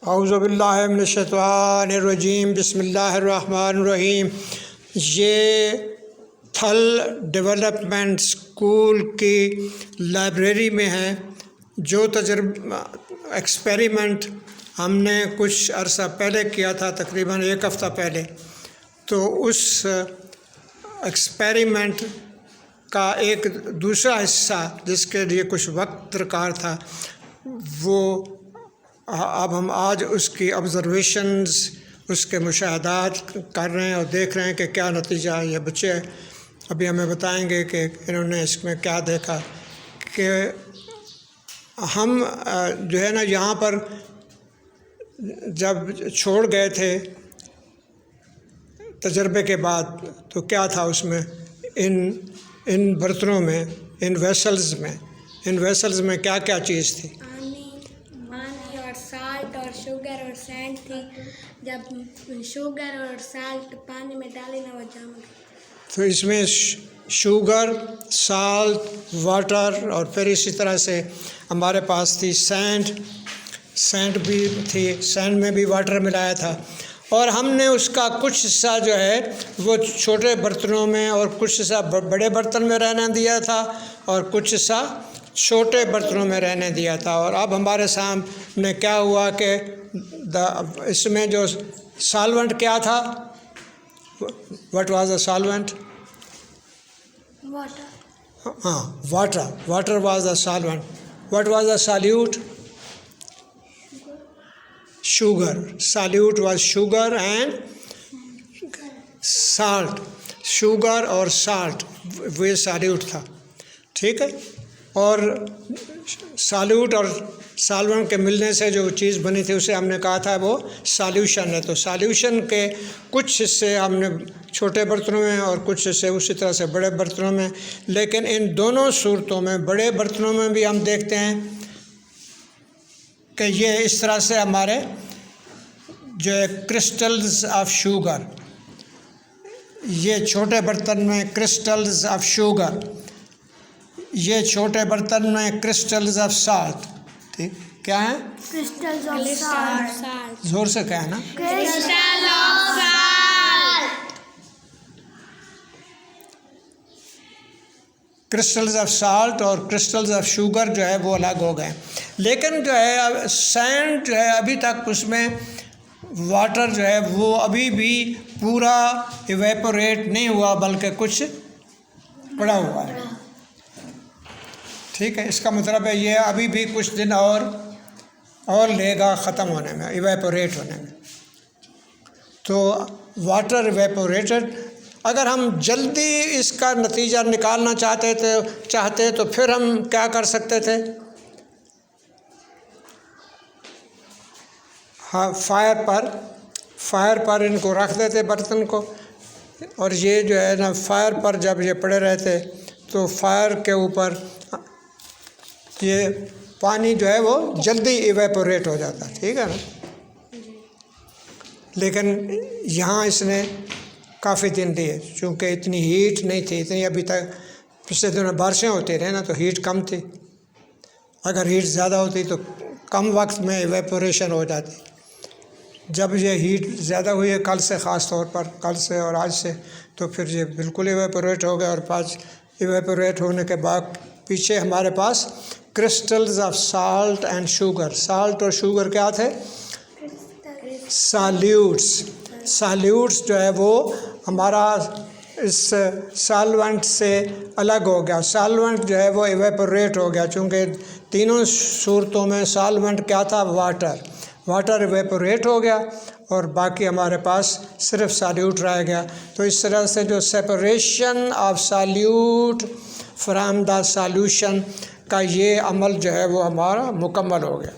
औज़ुबिल्लाहि मिनश्शैतानिर्रजीम बिस्मिल्लाहिर्रहमानिर्रहीम। ये थल डेवलपमेंट स्कूल की लाइब्रेरी में है। जो एक्सपेरिमेंट हमने कुछ अरसा पहले किया था, तकरीबन एक हफ़्ता पहले, तो उस एक्सपेरिमेंट का एक दूसरा हिस्सा जिसके लिए कुछ वक्त दरकार था, वो अब हम आज उसकी ऑब्ज़र्वेशंस, उसके मुशाहदात कर रहे हैं और देख रहे हैं कि क्या नतीजा है। ये बच्चे अभी हमें बताएंगे कि इन्होंने इसमें क्या देखा। कि हम जो है ना, यहाँ पर जब छोड़ गए थे तजर्बे के बाद, तो क्या था उसमें, इन बर्तनों में, इन वेसल्स में क्या क्या चीज़ थी? पानी और साल्ट और शुगर और सैंड थी। जब शुगर और साल्ट पानी में डाले ना, वो जम गए। तो इसमें शुगर, साल्ट, वाटर और फिर इसी तरह से हमारे पास थी सैंड भी थी। सैंड में भी वाटर मिलाया था। और हमने उसका कुछ हिस्सा जो है वो छोटे बर्तनों में और कुछ हिस्सा बड़े बर्तन में रहने दिया था और कुछ हिस्सा छोटे बर्तनों में रहने दिया था। और अब हमारे सामने क्या हुआ कि इसमें जो सॉल्वेंट क्या था, what was the solvent? Water. हाँ, water was the solvent. What was the solute? Sugar. Solute was sugar and salt. Sugar और साल्ट वे सॉल्यूट था, ठीक है। और सॉल्यूट और सॉल्वेंट के मिलने से जो चीज़ बनी थी उसे हमने कहा था वो सॉल्यूशन है। तो सॉल्यूशन के कुछ हिस्से हमने छोटे बर्तनों में और कुछ हिस्से उसी तरह से बड़े बर्तनों में। लेकिन इन दोनों सूरतों में, बड़े बर्तनों में भी हम देखते हैं कि ये इस तरह से हमारे जो है क्रिस्टल्स ऑफ शुगर, ये छोटे बर्तन में क्रिस्टल्स ऑफ शुगर, ये छोटे बर्तन में क्रिस्टल्स ऑफ साल्ट। ठीक, क्या है? Crystals of salt. जोर से क्या है ना? Crystal of salt. Crystals of salt और क्रिस्टल्स ऑफ शुगर जो है वो अलग हो गए। लेकिन जो है सैंड जो है अभी तक उसमें वाटर जो है वो अभी भी पूरा इवेपोरेट नहीं हुआ, बल्कि कुछ पड़ा हुआ है। ठीक है, इसका मतलब है ये अभी भी कुछ दिन और लेगा ख़त्म होने में, इवेपोरेट होने में। तो वाटर इवेपोरेटेड। अगर हम जल्दी इसका नतीजा निकालना चाहते तो फिर हम क्या कर सकते थे? हाँ, फायर पर इनको रख देते बर्तन को, और ये जो है ना, फायर पर जब ये पड़े रहते तो फायर के ऊपर ये पानी जो है वो जल्दी इवेपोरेट हो जाता, ठीक है ना। लेकिन यहाँ इसने काफ़ी दिन लिए, चूँकि इतनी हीट नहीं थी, इतनी अभी तक पिछले दिनों बारिशें होती रही ना, तो हीट कम थी। अगर हीट ज़्यादा होती तो कम वक्त में इवेपोरेशन हो जाती। जब ये हीट ज़्यादा हुई है कल से, ख़ास तौर पर कल से और आज से, तो फिर ये बिल्कुल इवेपोरेट हो गया। और इवेपोरेट होने के बाद पीछे हमारे पास crystals of salt and sugar. Salt और शुगर क्या थे? सॉल्यूट्स जो है वो हमारा इस सॉल्वेंट से अलग हो गया। सॉल्वेंट जो है वो इवेपोरेट हो गया, चूँकि तीनों सूरतों में सॉल्वेंट क्या था? वाटर इवेपोरेट हो गया और बाकी हमारे पास सिर्फ सॉल्यूट रह गया। तो इस तरह से जो separation of solute from the solution का ये अमल जो है वो हमारा मुकम्मल हो गया।